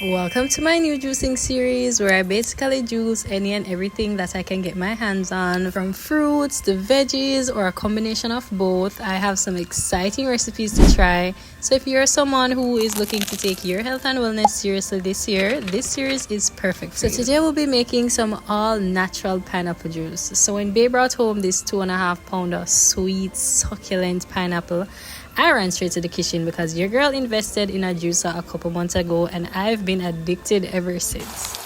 Welcome to my new juicing series where I basically juice any and everything that I can get my hands on, from fruits to veggies or a combination of both. I have some exciting recipes to try, so if you're someone who is looking to take your health and wellness seriously this year, this series is perfect for you. So today we'll be making some all natural pineapple juice. So when Babe brought home this 2.5 pound of sweet succulent pineapple, I ran straight to the kitchen because your girl invested in a juicer a couple months ago and I've been addicted ever since.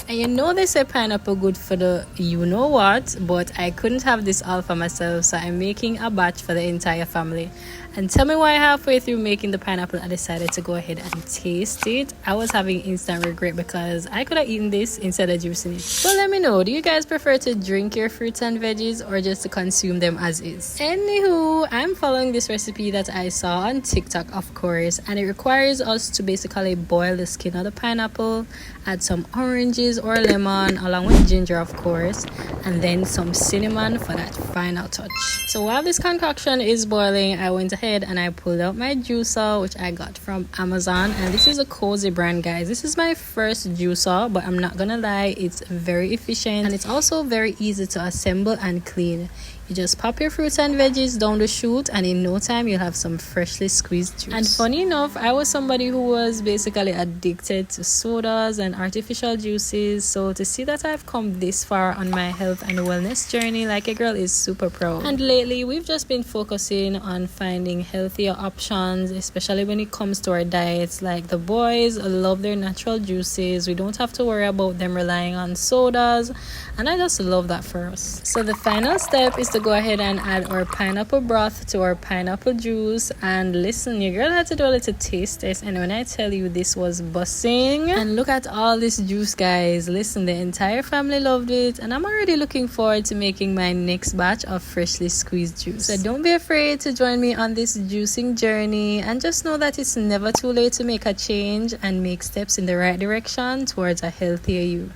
And you know they say pineapple good for the you know what, but I couldn't have this all for myself, so I'm making a batch for the entire family. And tell me why halfway through making the pineapple I decided to go ahead and taste it. I was having instant regret because I could have eaten this instead of juicing it. So let me know, do you guys prefer to drink your fruits and veggies or just to consume them as is? Anywho, I'm following this recipe that I saw on TikTok, of course, and it requires us to basically boil the skin of the pineapple, add some oranges or lemon along with ginger, of course, and then some cinnamon for that final touch. So while this concoction is boiling, I went ahead and I pulled out my juicer, which I got from Amazon, and this is a Cozy brand, guys. This is my first juicer, but I'm not gonna lie, it's very efficient and it's also very easy to assemble and clean. You just pop your fruits and veggies down the chute and in no time you'll have some freshly squeezed juice. And funny enough, I was somebody who was basically addicted to sodas and artificial juices, so to see that I've come this far on my health and wellness journey like a girl is super proud. And lately we've just been focusing on finding healthier options, especially when it comes to our diets. Like the boys love their natural juices, we don't have to worry about them relying on sodas, and I just love that for us. So the final step is to go ahead and add our pineapple broth to our pineapple juice. And listen, your girl had to do a little taste test, and when I tell you this was bussing, and look at all this juice, guys. Listen, the entire family loved it, and I'm already looking forward to making my next batch of freshly squeezed juice. So don't be afraid to join me on this juicing journey, and just know that it's never too late to make a change and make steps in the right direction towards a healthier you.